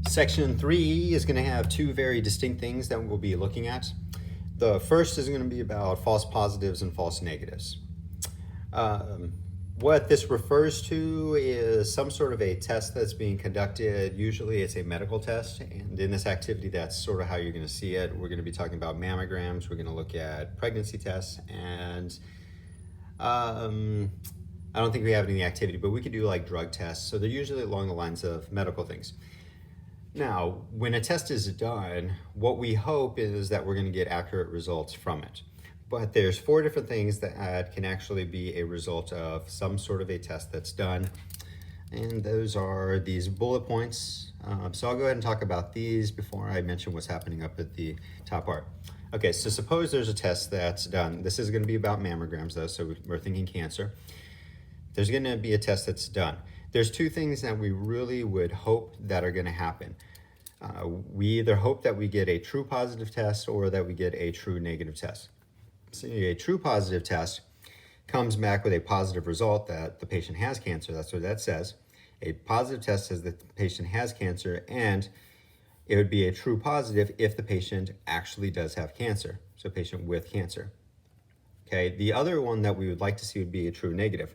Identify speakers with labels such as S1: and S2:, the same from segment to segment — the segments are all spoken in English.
S1: Section 3 is going to have two very distinct things that we'll be looking at. The first is going to be about false positives and false negatives. What this refers to is some sort of a test that's being conducted. Usually it's a medical test, and in this activity that's sort of how you're going to see it. We're going to be talking about mammograms, we're going to look at pregnancy tests, and I don't think we have any activity, but we could do like drug tests. So they're usually along the lines of medical things. Now, when a test is done, what we hope is that we're going to get accurate results from it. But there's four different things that can actually be a result of some sort of a test that's done. And those are these bullet points. So I'll go ahead and talk about these before I mention what's happening up at the top part. Okay, so suppose there's a test that's done. This is going to be about mammograms though, so we're thinking cancer. There's going to be a test that's done. There's two things that we really would hope that are going to happen. We either hope that we get a true positive test or that we get a true negative test. So a true positive test comes back with a positive result that the patient has cancer. That's what that says. A positive test says that the patient has cancer, and it would be a true positive if the patient actually does have cancer. So patient with cancer. Okay, the other one that we would like to see would be a true negative.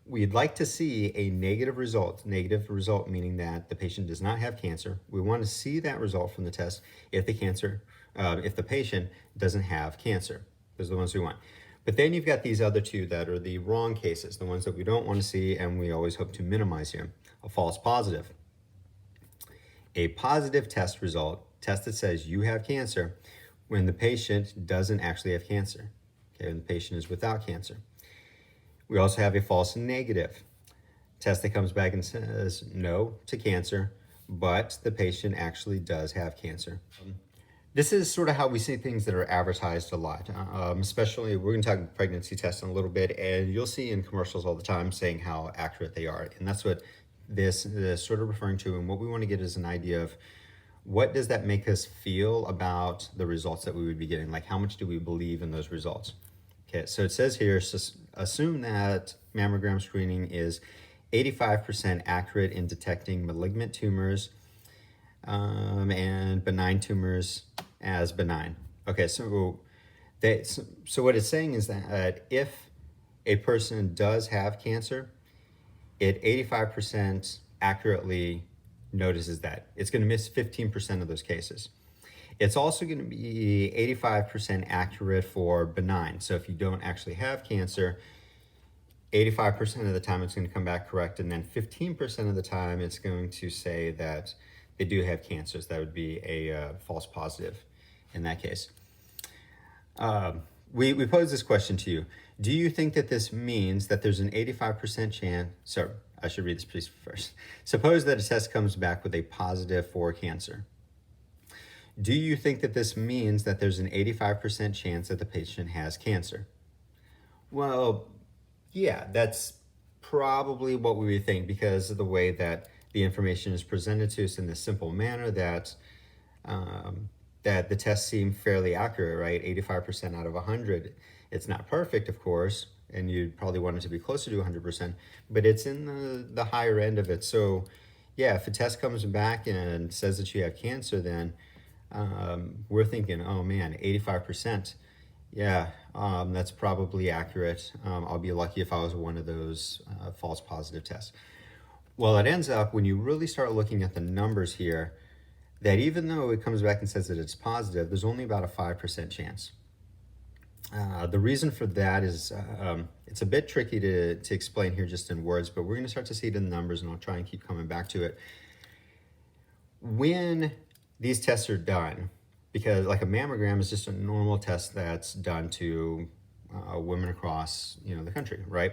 S1: We'd like to see a negative result meaning that the patient does not have cancer. We want to see that result from the test if the patient doesn't have cancer. Those are the ones we want. But then you've got these other two that are the wrong cases, the ones that we don't want to see and we always hope to minimize here. A false positive. A positive test result, test that says you have cancer, when the patient doesn't actually have cancer. Okay, when the patient is without cancer. We also have a false negative test that comes back and says no to cancer, but the patient actually does have cancer. This is sort of how we see things that are advertised a lot, especially we're going to talk pregnancy tests in a little bit, and you'll see in commercials all the time saying how accurate they are. And that's what this is sort of referring to. And what we want to get is an idea of what does that make us feel about the results that we would be getting? Like how much do we believe in those results? Okay, so it says here, assume that mammogram screening is 85% accurate in detecting malignant tumors and benign tumors as benign. Okay, so what it's saying is that if a person does have cancer, it 85% accurately notices that. It's going to miss 15% of those cases. It's also going to be 85% accurate for benign. So if you don't actually have cancer, 85% of the time it's going to come back correct, and then 15% of the time it's going to say that they do have cancer. So that would be a false positive in that case. We pose this question to you. Do you think that this means that there's an 85% chance, so I should read this piece first. Suppose that a test comes back with a positive for cancer. Do you think that this means that there's an 85% chance that the patient has cancer? Well, yeah, that's probably what we would think because of the way that the information is presented to us in this simple manner that that the tests seem fairly accurate, right? 85% out of 100. It's not perfect, of course, and you'd probably want it to be closer to 100%, but it's in the higher end of it. So yeah, if a test comes back and says that you have cancer, then we're thinking, oh man, 85%. Yeah, that's probably accurate. I'll be lucky if I was one of those false positive tests. Well, it ends up when you really start looking at the numbers here, that even though it comes back and says that it's positive, there's only about a 5% chance. The reason for that is it's a bit tricky to explain here just in words, but we're going to start to see it in the numbers, and I'll try and keep coming back to it. When these tests are done, because like a mammogram is just a normal test that's done to women across the country, right?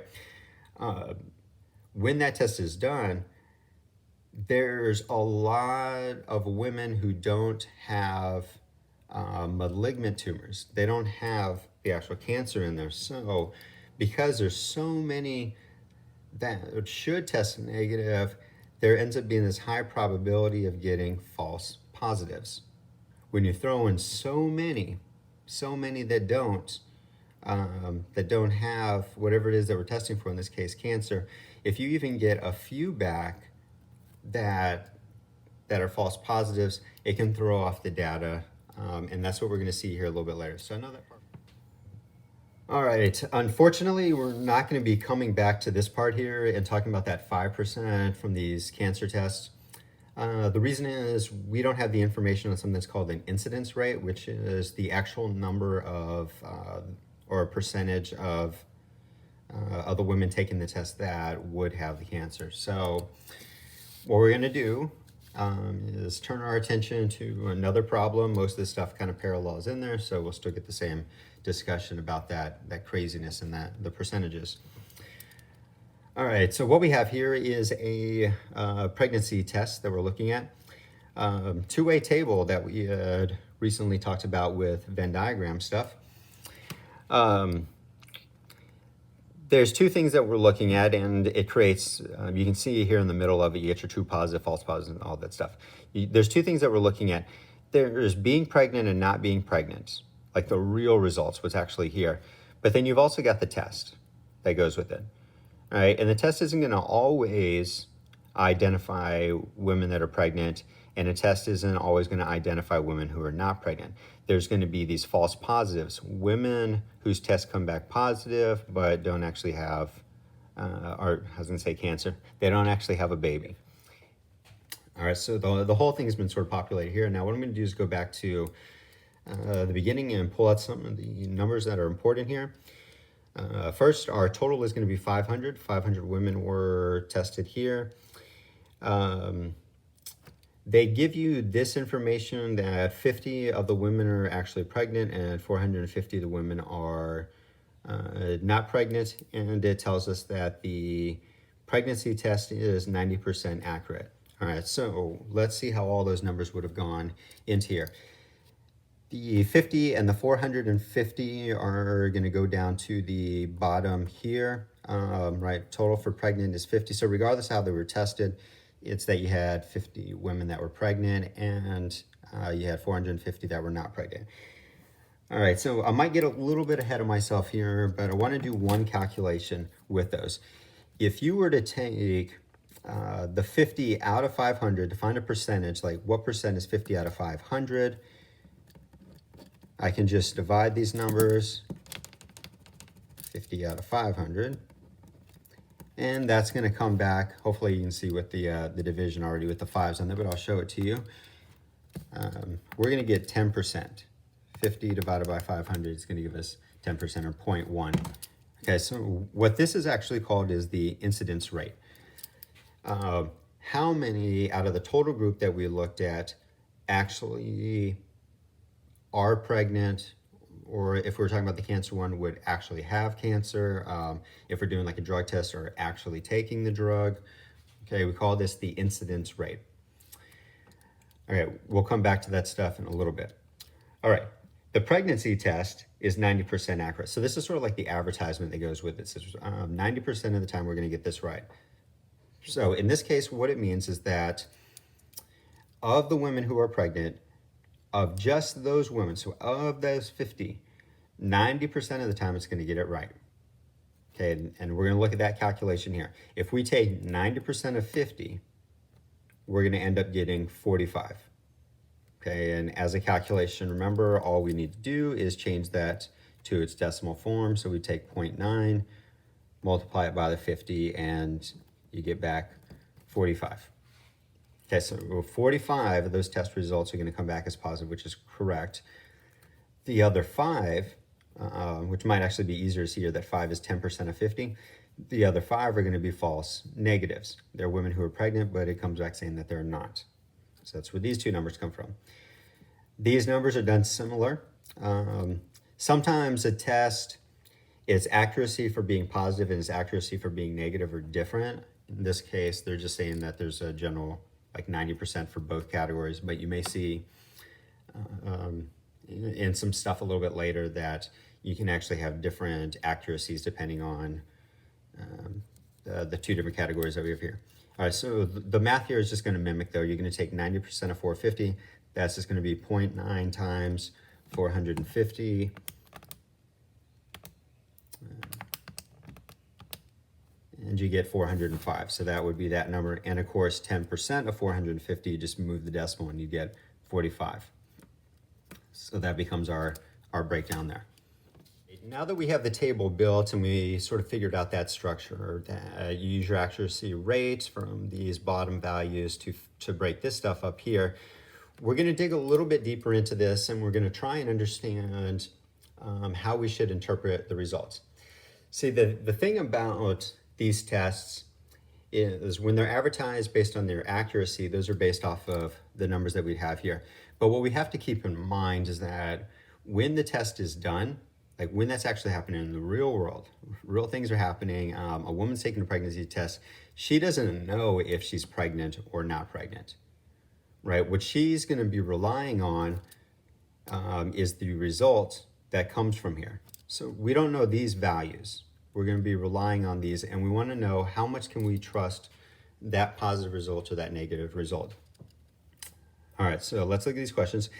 S1: When that test is done, there's a lot of women who don't have malignant tumors. They don't have the actual cancer in there. So because there's so many that should test negative, there ends up being this high probability of getting false positives. When you throw in so many that don't have whatever it is that we're testing for, in this case cancer, if you even get a few back that that are false positives, it can throw off the data. And that's what we're going to see here a little bit later. So I know that part. All right, unfortunately, we're not going to be coming back to this part here and talking about that 5% from these cancer tests. The reason is we don't have the information on something that's called an incidence rate, which is the actual number of, or a percentage of the women taking the test that would have the cancer. So what we're going to do is turn our attention to another problem. Most of this stuff kind of parallels in there, so we'll still get the same discussion about that craziness and the percentages. All right, so what we have here is a pregnancy test that we're looking at. Two-way table that we had recently talked about with Venn diagram stuff. There's two things that we're looking at, and it creates, you can see here in the middle of it, you get your true positive, false positive, and all that stuff. There's two things that we're looking at. There's being pregnant and not being pregnant, like the real results, what's actually here. But then you've also got the test that goes with it. All right, and the test isn't going to always identify women that are pregnant, and a test isn't always going to identify women who are not pregnant. There's going to be these false positives, women whose tests come back positive but don't actually have, or I was going to say cancer, they don't actually have a baby. All right, so the whole thing has been sort of populated here. Now what I'm going to do is go back to the beginning and pull out some of the numbers that are important here. First, our total is going to be 500. 500 women were tested here. They give you this information that 50 of the women are actually pregnant and 450 of the women are not pregnant. And it tells us that the pregnancy test is 90% accurate. All right, so let's see how all those numbers would have gone into here. The 50 and the 450 are going to go down to the bottom here, right? Total for pregnant is 50. So regardless of how they were tested, it's that you had 50 women that were pregnant and you had 450 that were not pregnant. All right, so I might get a little bit ahead of myself here, but I want to do one calculation with those. If you were to take the 50 out of 500 to find a percentage, like what percent is 50 out of 500? I can just divide these numbers, 50 out of 500, and that's going to come back. Hopefully you can see with the division already with the 5s on there, but I'll show it to you. We're going to get 10%. 50 divided by 500 is going to give us 10% or 0.1. Okay, so what this is actually called is the incidence rate. How many out of the total group that we looked at actually are pregnant, or if we're talking about the cancer one, would actually have cancer, if we're doing like a drug test or actually taking the drug. Okay, we call this the incidence rate. All right, we'll come back to that stuff in a little bit. All right, the pregnancy test is 90% accurate. So this is sort of like the advertisement that goes with it. It says 90% of the time we're going to get this right. So in this case, what it means is that of the women who are pregnant, of just those women, so of those 50, 90% of the time it's going to get it right. Okay, and we're going to look at that calculation here. If we take 90% of 50, we're going to end up getting 45. Okay, and as a calculation, remember, all we need to do is change that to its decimal form. So we take 0.9, multiply it by the 50, and you get back 45. Okay, so 45 of those test results are going to come back as positive, which is correct. The other 5, which might actually be easier to see here, that 5 is 10% of 50. The other 5 are going to be false negatives. They're women who are pregnant, but it comes back saying that they're not. So that's where these two numbers come from. These numbers are done similar. Sometimes a test, its accuracy for being positive and its accuracy for being negative are different. In this case, they're just saying that there's a general like 90% for both categories, but you may see in some stuff a little bit later that you can actually have different accuracies depending on the two different categories that we have here. All right, so the math here is just going to mimic, though. You're going to take 90% of 450. That's just going to be 0.9 times 450. and you get 405. So that would be that number. And of course, 10% of 450, you just move the decimal and you get 45. So that becomes our breakdown there. Now that we have the table built and we sort of figured out that structure, you use your accuracy rate from these bottom values to break this stuff up here. We're going to dig a little bit deeper into this, and we're going to try and understand how we should interpret the results. See, the thing about these tests is when they're advertised based on their accuracy, those are based off of the numbers that we have here. But what we have to keep in mind is that when the test is done, like when that's actually happening in the real world, real things are happening. A woman's taking a pregnancy test. She doesn't know if she's pregnant or not pregnant, right? What she's going to be relying on is the result that comes from here. So we don't know these values. We're going to be relying on these, and we want to know how much can we trust that positive result or that negative result. All right, so let's look at these questions.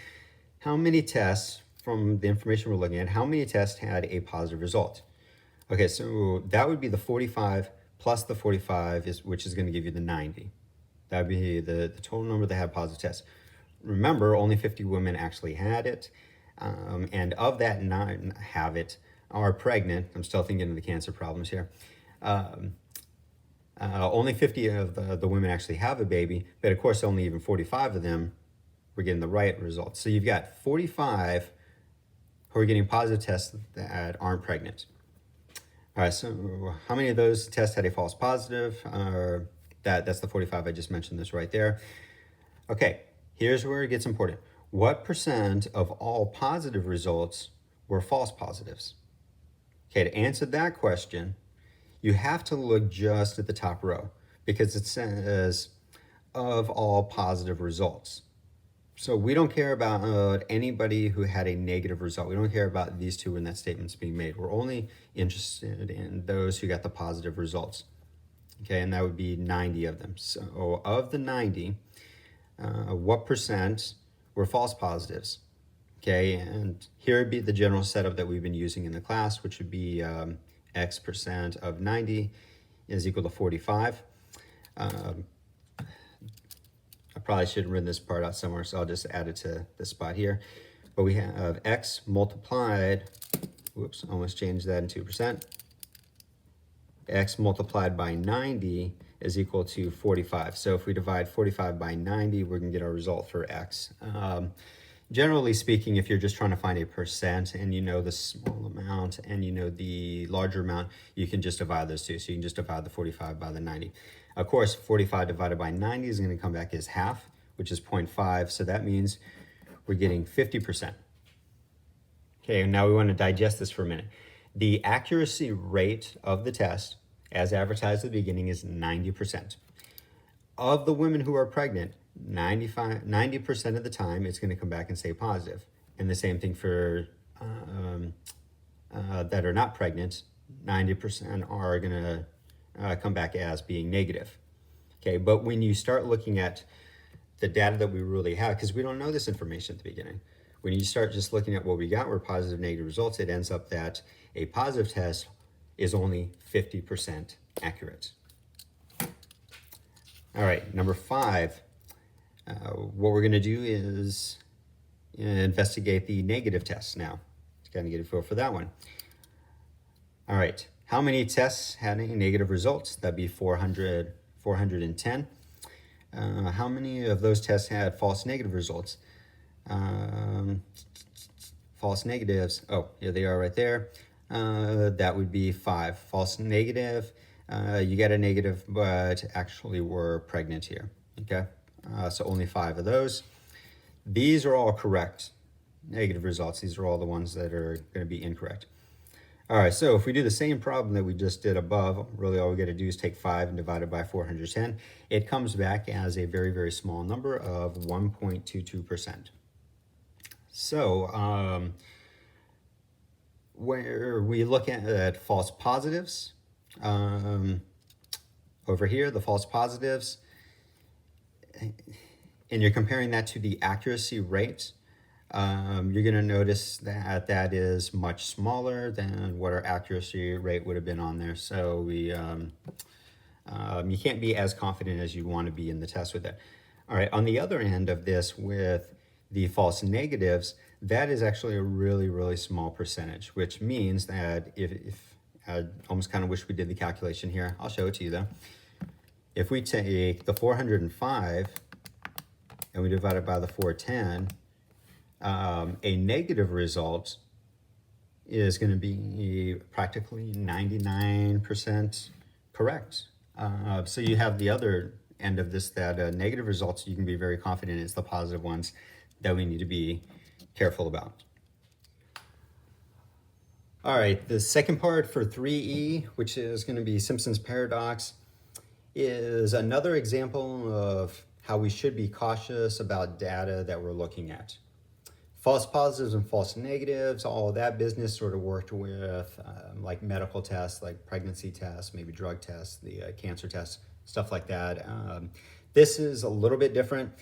S1: How many tests, from the information we're looking at, how many tests had a positive result? Okay, so that would be the 45 plus the 45, which is going to give you the 90. That would be the total number that had positive tests. Remember, only 50 women actually had it. And of that 9 have it, are pregnant. I'm still thinking of the cancer problems here. Only 50 of the women actually have a baby, but of course only even 45 of them were getting the right results. So you've got 45 who are getting positive tests that aren't pregnant. All right, so how many of those tests had a false positive? That's the 45 I just mentioned, this right there. Okay, here's where it gets important. What percent of all positive results were false positives? Okay, to answer that question, you have to look just at the top row because it says of all positive results. So we don't care about anybody who had a negative result. We don't care about these two when that statement's being made. We're only interested in those who got the positive results. Okay, and that would be 90 of them. So of the 90, what percent were false positives? Okay, and here would be the general setup that we've been using in the class, which would be X percent of 90 is equal to 45. I probably should have written this part out somewhere, so I'll just add it to this spot here. But we have X multiplied, whoops, almost changed that into percent. X multiplied by 90 is equal to 45. So if we divide 45 by 90, we're going to get our result for X. Generally speaking, if you're just trying to find a percent and you know the small amount and you know the larger amount, you can just divide those two. So you can just divide the 45 by the 90. Of course, 45 divided by 90 is going to come back as half, which is 0.5. So that means we're getting 50%. Okay, now we want to digest this for a minute. The accuracy rate of the test, as advertised at the beginning, is 90%. Of the women who are pregnant, 90% of the time, it's going to come back and say positive. And the same thing for that are not pregnant, 90% are going to come back as being negative. Okay, but when you start looking at the data that we really have, because we don't know this information at the beginning, when you start just looking at what we got were positive, negative results, it ends up that a positive test is only 50% accurate. All right, number 5. What we're going to do is investigate the negative tests now. Just kind of get a feel for that one. All right, how many tests had a negative results? That'd be 410. How many of those tests had false negative results? False negatives, oh, here they are right there. That would be 5. False negative, you get a negative, but actually we're pregnant here, okay? So only 5 of those. These are all correct negative results. These are all the ones that are going to be incorrect. All right, so if we do the same problem that we just did above, really all we got to do is take 5 and divide it by 410. It comes back as a very, very small number of 1.22%. So where we look at false positives, over here, the false positives, and you're comparing that to the accuracy rate, you're going to notice that that is much smaller than what our accuracy rate would have been on there. So we You can't be as confident as you want to be in the test with it. All right, on the other end of this with the false negatives, that is actually a really, really small percentage, which means that if I almost kind of wish we did the calculation here. I'll show it to you though. If we take the 405 and we divide it by the 410, a negative result is going to be practically 99% correct. So you have the other end of this, that negative results you can be very confident it's the positive ones that we need to be careful about. All right, the second part for 3E, which is going to be Simpson's paradox, is another example of how we should be cautious about data that we're looking at. False positives and false negatives, all of that business sort of worked with like medical tests, like pregnancy tests, maybe drug tests, the cancer tests, stuff like that. This is a little bit different.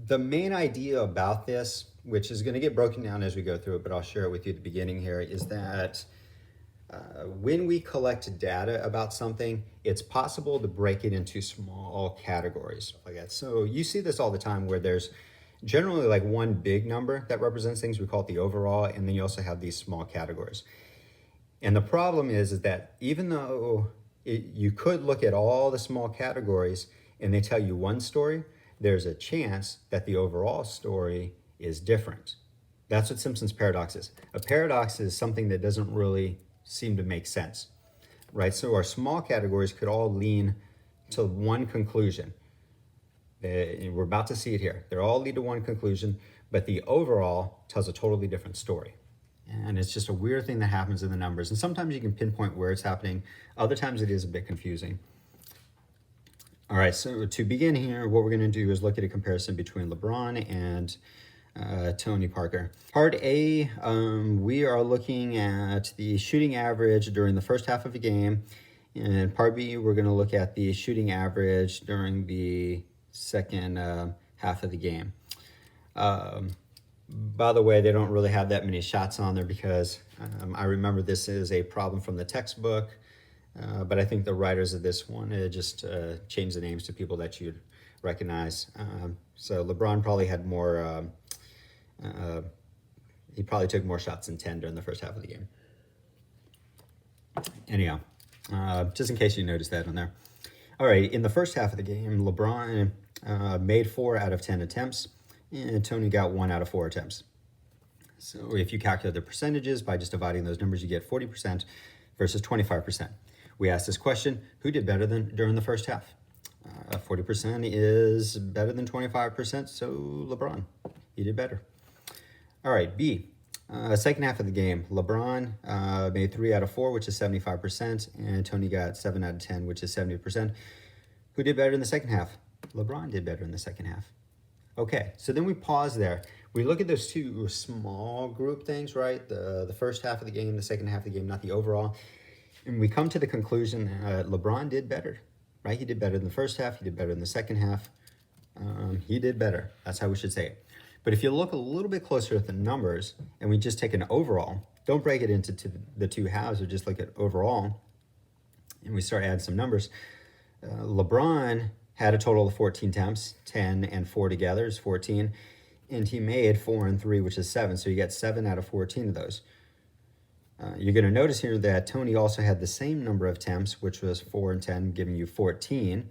S1: The main idea about this, which is going to get broken down as we go through it, but I'll share it with you at the beginning here, is that when we collect data about something, it's possible to break it into small categories like that. So you see this all the time where there's generally like one big number that represents things. We call it the overall, and then you also have these small categories. And the problem is that even though you could look at all the small categories and they tell you one story, there's a chance that the overall story is different. That's what Simpson's paradox is. A paradox is something that doesn't really seem to make sense, right? So our small categories could all lean to one conclusion. We're about to see it here. They all lead to one conclusion, but the overall tells a totally different story. And it's just a weird thing that happens in the numbers. And sometimes you can pinpoint where it's happening. Other times it is a bit confusing. All right, so to begin here, what we're going to do is look at a comparison between LeBron and Tony Parker. Part A, we are looking at the shooting average during the first half of a game. And part B, we're going to look at the shooting average during the second half of the game. By the way, they don't really have that many shots on there because I remember this is a problem from the textbook. But I think the writers of this one just changed the names to people that you'd recognize. So LeBron probably had more, he probably took more shots than 10 during the first half of the game. Anyhow, just in case you noticed that on there. All right, in the first half of the game, LeBron made 4 out of 10 attempts, and Tony got 1 out of 4 attempts. So if you calculate the percentages by just dividing those numbers, you get 40% versus 25%. We asked this question, who did better than during the first half? 40% is better than 25%, so LeBron, he did better. All right, B, second half of the game, LeBron made 3 out of 4, which is 75%, and Tony got 7 out of 10, which is 70%. Who did better in the second half? LeBron did better in the second half. Okay, so then we pause there. We look at those two small group things, right? The first half of the game, the second half of the game, not the overall. And we come to the conclusion that LeBron did better, right? He did better in the first half. He did better in the second half. He did better. That's how we should say it. But if you look a little bit closer at the numbers and we just take an overall, don't break it into the two halves, or just look at overall, and we start adding some numbers. LeBron had a total of 14 attempts, 10 and 4 together is 14, and he made 4 and 3, which is 7. So you get 7 out of 14 of those. You're going to notice here that Tony also had the same number of attempts, which was 4 and 10, giving you 14.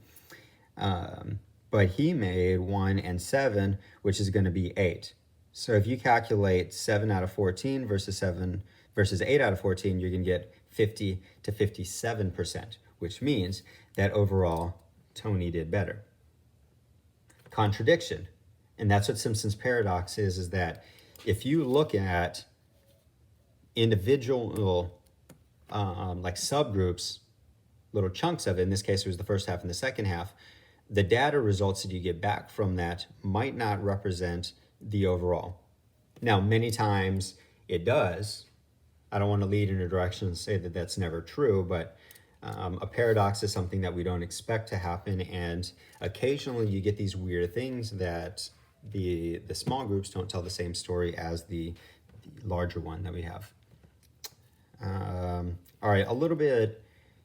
S1: But he made 1 and 7, which is going to be 8. So if you calculate 7 out of 14 versus 8 out of 14, you're going to get 50 to 57%, which means that overall Tony did better. Contradiction. And that's what Simpson's paradox is that if you look at individual like subgroups, little chunks of it, in this case it was the first half and the second half, the data results that you get back from that might not represent the overall. Now, many times it does. I don't want to lead in a direction and say that that's never true, but a paradox is something that we don't expect to happen, and occasionally you get these weird things that the small groups don't tell the same story as the larger one that we have. All right, a little bit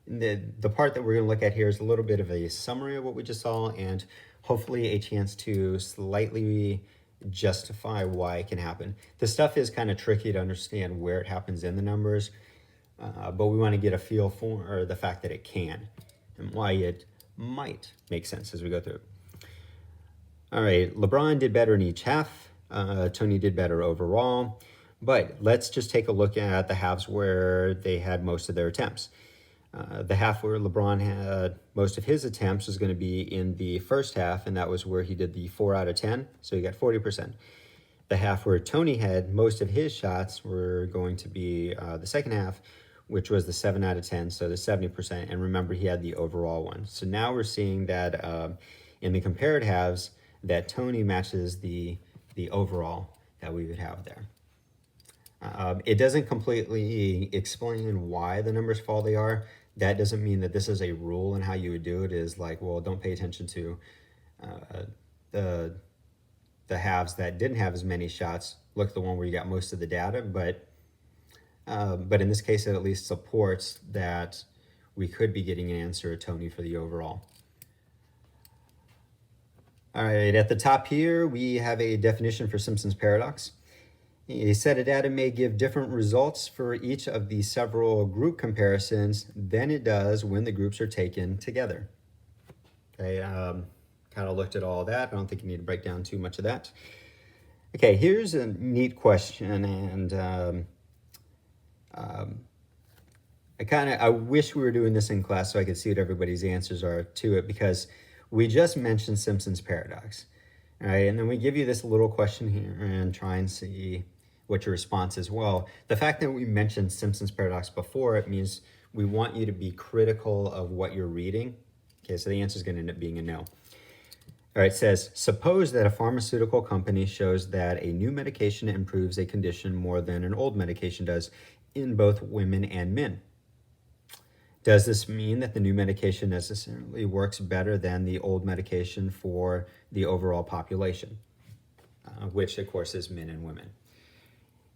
S1: The part that we're going to look at here is a little bit of a summary of what we just saw, and hopefully a chance to slightly justify why it can happen. The stuff is kind of tricky to understand where it happens in the numbers, but we want to get a feel for the fact that it can and why it might make sense as we go through it. All right, LeBron did better in each half. Tony did better overall. But let's just take a look at the halves where they had most of their attempts. The half where LeBron had most of his attempts was going to be in the first half, and that was where he did the 4 out of 10, so he got 40%. The half where Tony had most of his shots were going to be the second half, which was the 7 out of 10, so the 70%. And remember, he had the overall one. So now we're seeing that in the compared halves, that Tony matches the overall that we would have there. It doesn't completely explain why the numbers fall they are. That doesn't mean that this is a rule, and how you would do it is like, well, don't pay attention to the halves that didn't have as many shots. Look at the one where you got most of the data, but in this case, it at least supports that we could be getting an answer at Tony for the overall. All right, at the top here, we have a definition for Simpson's paradox. A set of data may give different results for each of the several group comparisons than it does when the groups are taken together. Okay, kind of looked at all that. I don't think you need to break down too much of that. Okay, here's a neat question, and I wish we were doing this in class so I could see what everybody's answers are to it, because we just mentioned Simpson's paradox. All right, and then we give you this little question here and try and see what your response is. Well, the fact that we mentioned Simpson's paradox before, it means we want you to be critical of what you're reading. Okay, so the answer is going to end up being a no. All right, it says, suppose that a pharmaceutical company shows that a new medication improves a condition more than an old medication does in both women and men. Does this mean that the new medication necessarily works better than the old medication for the overall population, which of course is men and women?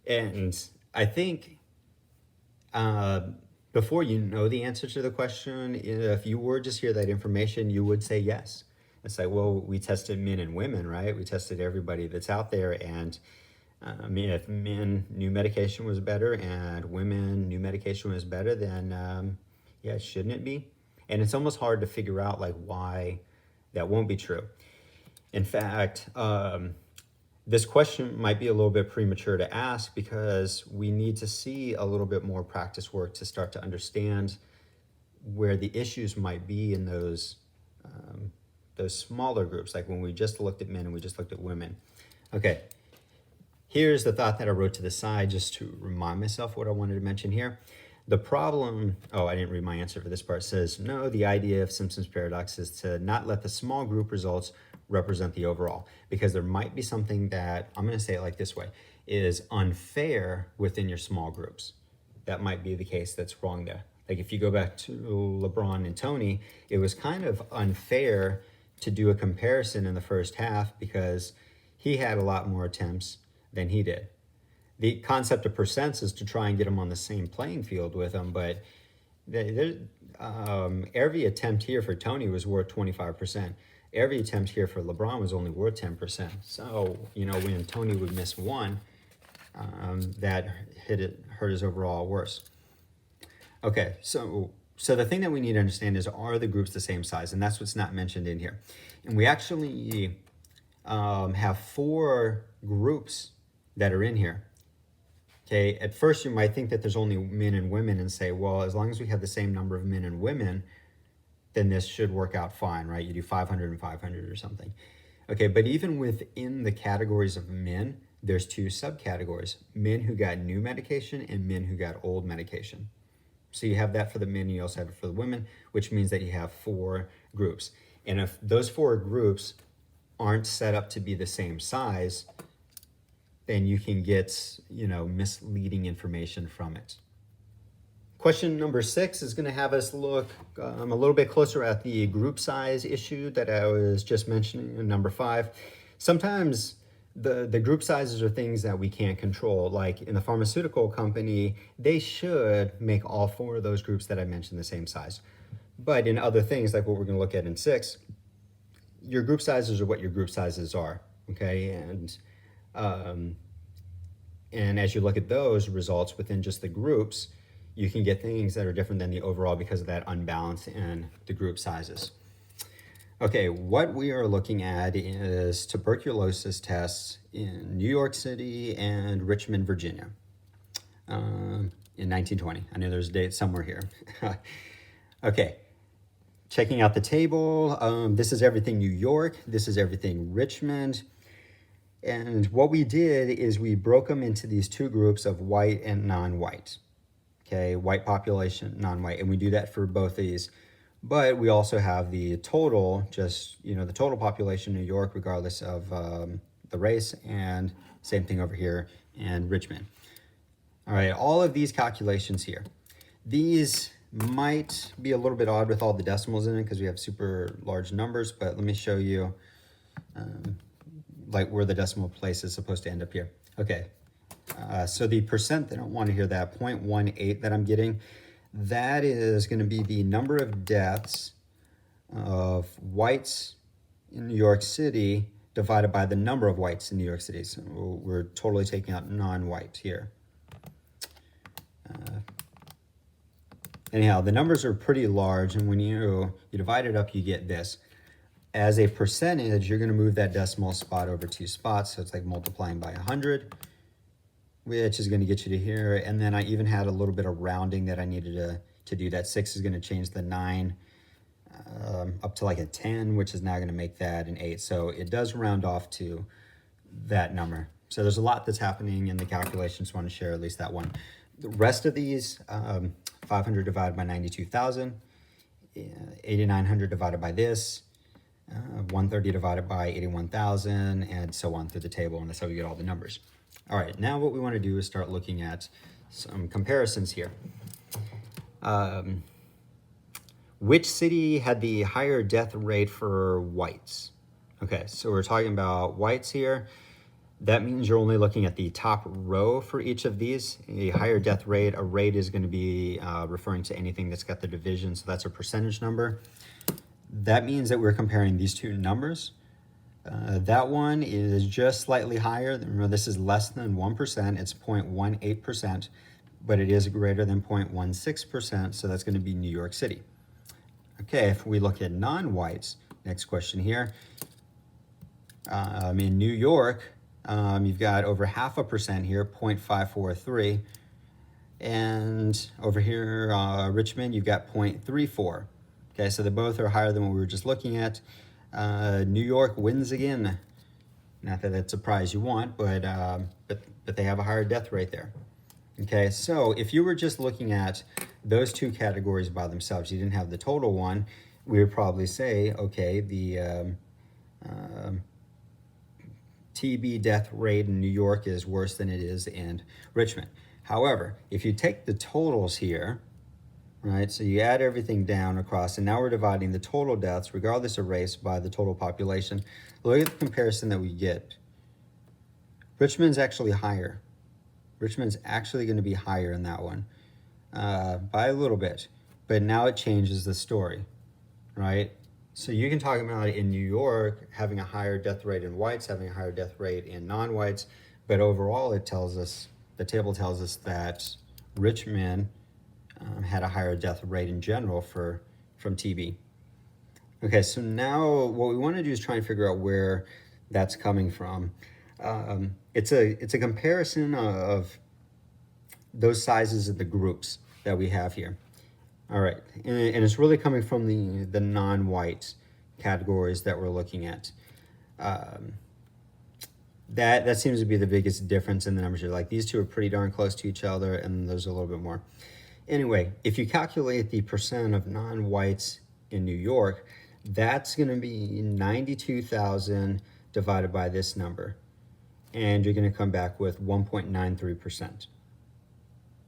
S1: And I think before you know the answer to the question, if you were just hear that information, you would say yes. It's like, well, we tested men and women, right? We tested everybody that's out there, and if men new medication was better and women new medication was better, then yeah, shouldn't it be? And it's almost hard to figure out like why that won't be true. In fact, this question might be a little bit premature to ask, because we need to see a little bit more practice work to start to understand where the issues might be in those smaller groups, like when we just looked at men and we just looked at women. Okay, here's the thought that I wrote to the side just to remind myself what I wanted to mention here. The problem, I didn't read my answer for this part, says, no, the idea of Simpson's paradox is to not let the small group results represent the overall, because there might be something that, I'm going to say it like this way, is unfair within your small groups. That might be the case that's wrong there. Like if you go back to LeBron and Tony, it was kind of unfair to do a comparison in the first half because he had a lot more attempts than he did. The concept of percents is to try and get them on the same playing field with them, but every attempt here for Tony was worth 25%. Every attempt here for LeBron was only worth 10%. So, when Tony would miss one, that hurt his overall worse. Okay, so the thing that we need to understand is, are the groups the same size? And that's what's not mentioned in here. And we actually have 4 groups that are in here. Okay, at first you might think that there's only men and women and say, well, as long as we have the same number of men and women, then this should work out fine, right? You do 500 and 500 or something. Okay, but even within the categories of men, there's 2 subcategories: men who got new medication and men who got old medication. So you have that for the men, you also have it for the women, which means that you have 4 groups. And if those 4 groups aren't set up to be the same size, then you can get, misleading information from it. Question number 6 is going to have us look a little bit closer at the group size issue that I was just mentioning in number 5. Sometimes The group sizes are things that we can't control. Like in the pharmaceutical company, they should make all 4 of those groups that I mentioned the same size. But in other things, like what we're going to look at in 6, your group sizes are what your group sizes are, okay? Um, and as you look at those results within just the groups, you can get things that are different than the overall because of that unbalance in the group sizes. Okay, what we are looking at is tuberculosis tests in New York City and Richmond, Virginia, in 1920. I know there's a date somewhere here. Okay, checking out the table. This is everything New York. This is everything Richmond. And what we did is we broke them into these 2 groups of white and non-white. Okay, white population, non-white, and we do that for both of these. But we also have the total, just, the total population in New York, regardless of the race, and same thing over here in Richmond. All right, all of these calculations here. These might be a little bit odd with all the decimals in it because we have super large numbers, but let me show you like where the decimal place is supposed to end up here. Okay, so the percent, they don't want to hear that, 0.18 that I'm getting, that is going to be the number of deaths of whites in New York City divided by the number of whites in New York City. So we're totally taking out non-white here. Anyhow, the numbers are pretty large, and when you divide it up, you get this. As a percentage, you're going to move that decimal spot over 2 spots, so it's like multiplying by 100, which is going to get you to here. And then I even had a little bit of rounding that I needed to do. That 6 is going to change the 9 up to like a 10, which is now going to make that an 8. So it does round off to that number. So there's a lot that's happening in the calculations. I want to share at least that one. The rest of these, 500 divided by 92,000, 8,900 divided by this, 130 divided by 81,000, and so on through the table, and that's how we get all the numbers. All right, now what we want to do is start looking at some comparisons here. Which city had the higher death rate for whites? Okay, so we're talking about whites here. That means you're only looking at the top row for each of these. A higher death rate, a rate is going to be referring to anything that's got the division, so that's a percentage number. That means that we're comparing these 2 numbers. That one is just slightly higher. Remember, this is less than 1%. It's 0.18%, but it is greater than 0.16%, so that's going to be New York City. Okay, if we look at non-whites, next question here. In New York, you've got over 0.5% here, 0.543. And over here, Richmond, you've got 0.34. Okay, so they both are higher than what we were just looking at. New York wins again. Not that that's a prize you want, but they have a higher death rate there. Okay, so if you were just looking at those 2 categories by themselves, you didn't have the total one, we would probably say, okay, the TB death rate in New York is worse than it is in Richmond. However, if you take the totals here, right, so you add everything down across, and now we're dividing the total deaths, regardless of race, by the total population. Look at the comparison that we get. Richmond's actually higher. Richmond's actually going to be higher in that one by a little bit, but now it changes the story, right? So you can talk about in New York having a higher death rate in whites, having a higher death rate in non-whites, but overall it tells us, the table tells us that Richmond had a higher death rate in general from TB. Okay, so now what we want to do is try and figure out where that's coming from. It's a comparison of those sizes of the groups that we have here. All right, and it's really coming from the non-white categories that we're looking at. That seems to be the biggest difference in the numbers here. Like these 2 are pretty darn close to each other, and there's a little bit more. Anyway, if you calculate the percent of non-whites in New York, that's going to be 92,000 divided by this number, and you're going to come back with 1.93%.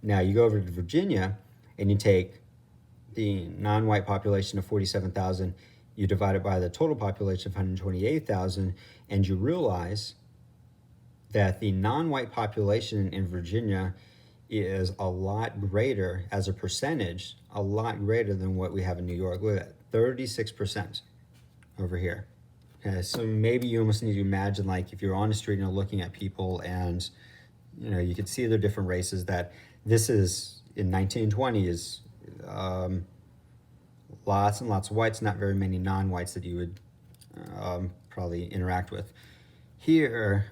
S1: Now you go over to Virginia, and you take the non-white population of 47,000, you divide it by the total population of 128,000, and you realize that the non-white population in Virginia is a lot greater as a percentage, a lot greater than what we have in New York. Look at that, 36% over here. Okay, so maybe you almost need to imagine, like, if you're on the street and you're looking at people and, you know, you could see their different races, that this is, in 1920s, lots and lots of whites, not very many non-whites that you would probably interact with. Here,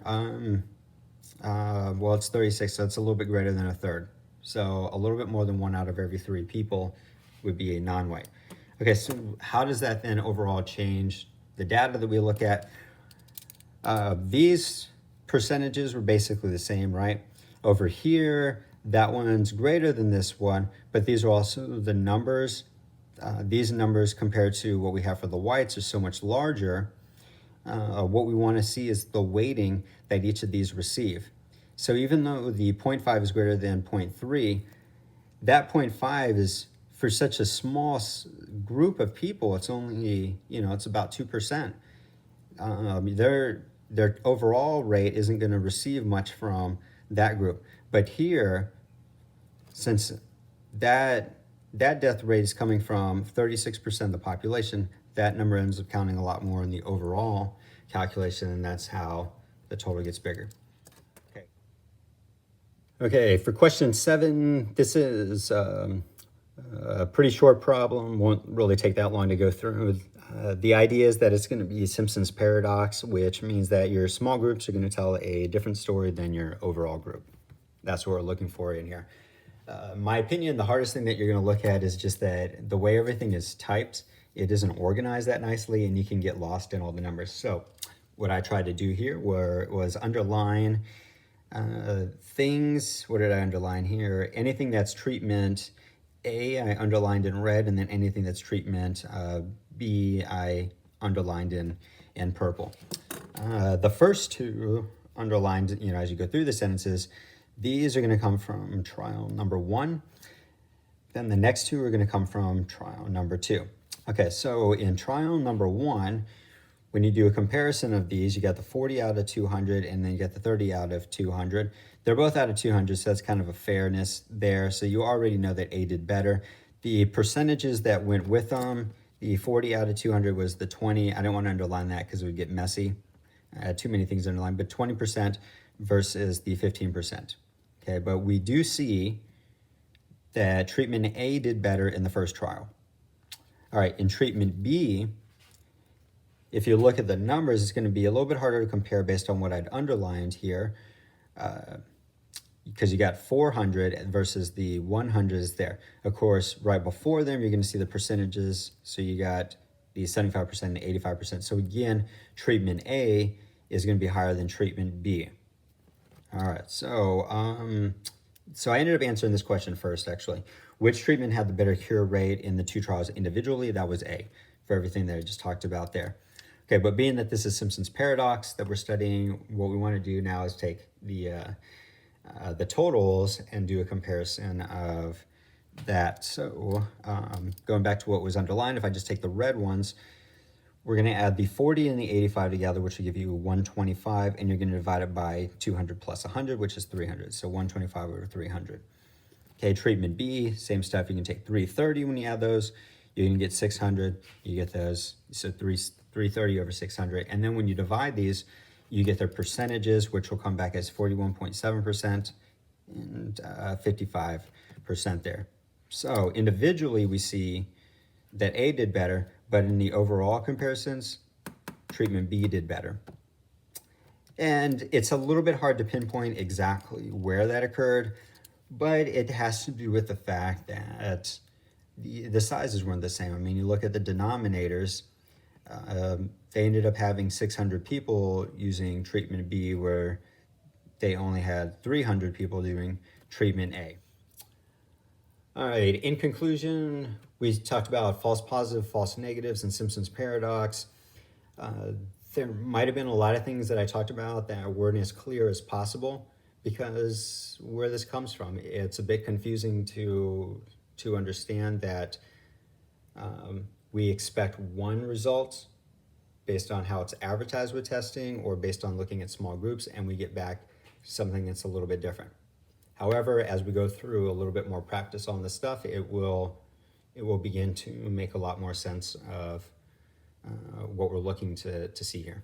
S1: well, it's 36, so it's a little bit greater than a third. So a little bit more than 1 out of every 3 people would be a non-white. Okay, so how does that then overall change the data that we look at? These percentages were basically the same, right? Over here, that one's greater than this one, but these are also the numbers. These numbers compared to what we have for the whites are so much larger. What we want to see is the weighting that each of these receive. So even though the 0.5 is greater than 0.3, that 0.5 is, for such a small group of people, it's only, you know, it's about 2%. Their overall rate isn't going to receive much from that group. But here, since that death rate is coming from 36% of the population, that number ends up counting a lot more in the overall calculation, and that's how the total gets bigger. Okay, for question 7, this is a pretty short problem, won't really take that long to go through. The idea is that it's going to be Simpson's paradox, which means that your small groups are going to tell a different story than your overall group. That's what we're looking for in here. My opinion, the hardest thing that you're going to look at is just that the way everything is typed, it isn't organized that nicely, and you can get lost in all the numbers. So what I tried to do here was underline things. What did I underline here? Anything that's treatment A, I underlined in red, and then anything that's treatment B, I underlined in purple. The first 2 underlined, you know, as you go through the sentences, these are going to come from trial number 1. Then the next 2 are going to come from trial number 2. Okay, so in trial number 1, when you do a comparison of these, you got the 40 out of 200, and then you got the 30 out of 200. They're both out of 200, so that's kind of a fairness there. So you already know that A did better. The percentages that went with them, the 40 out of 200 was the 20. I didn't want to underline that because it would get messy. Too many things underlined, but 20% versus the 15%. Okay, but we do see that treatment A did better in the first trial. All right, in treatment B, if you look at the numbers, it's going to be a little bit harder to compare based on what I'd underlined here, because you got 400 versus the 100 is there. Of course, right before them, you're going to see the percentages. So you got the 75% and the 85%. So again, treatment A is going to be higher than treatment B. All right, so I ended up answering this question first, actually. Which treatment had the better cure rate in the 2 trials individually? That was A, for everything that I just talked about there. Okay, but being that this is Simpson's paradox that we're studying, what we want to do now is take the totals and do a comparison of that. So going back to what was underlined, if I just take the red ones, we're going to add the 40 and the 85 together, which will give you 125, and you're going to divide it by 200 plus 100, which is 300. So 125 over 300. Okay, treatment B, same stuff. You can take 330 when you add those. You're going to get 600. You get those. So 330 over 600. And then when you divide these, you get their percentages, which will come back as 41.7% and 55% there. So individually, we see that A did better, but in the overall comparisons, treatment B did better. And it's a little bit hard to pinpoint exactly where that occurred, but it has to do with the fact that the sizes weren't the same. I mean, you look at the denominators, they ended up having 600 people using treatment B, where they only had 300 people doing treatment A. All right, in conclusion, we talked about false positive, false negatives, and Simpson's paradox. There might have been a lot of things that I talked about that weren't as clear as possible, because where this comes from, it's a bit confusing to understand that we expect one result based on how it's advertised with testing or based on looking at small groups, and we get back something that's a little bit different. However, as we go through a little bit more practice on this stuff, it will begin to make a lot more sense of what we're looking to see here.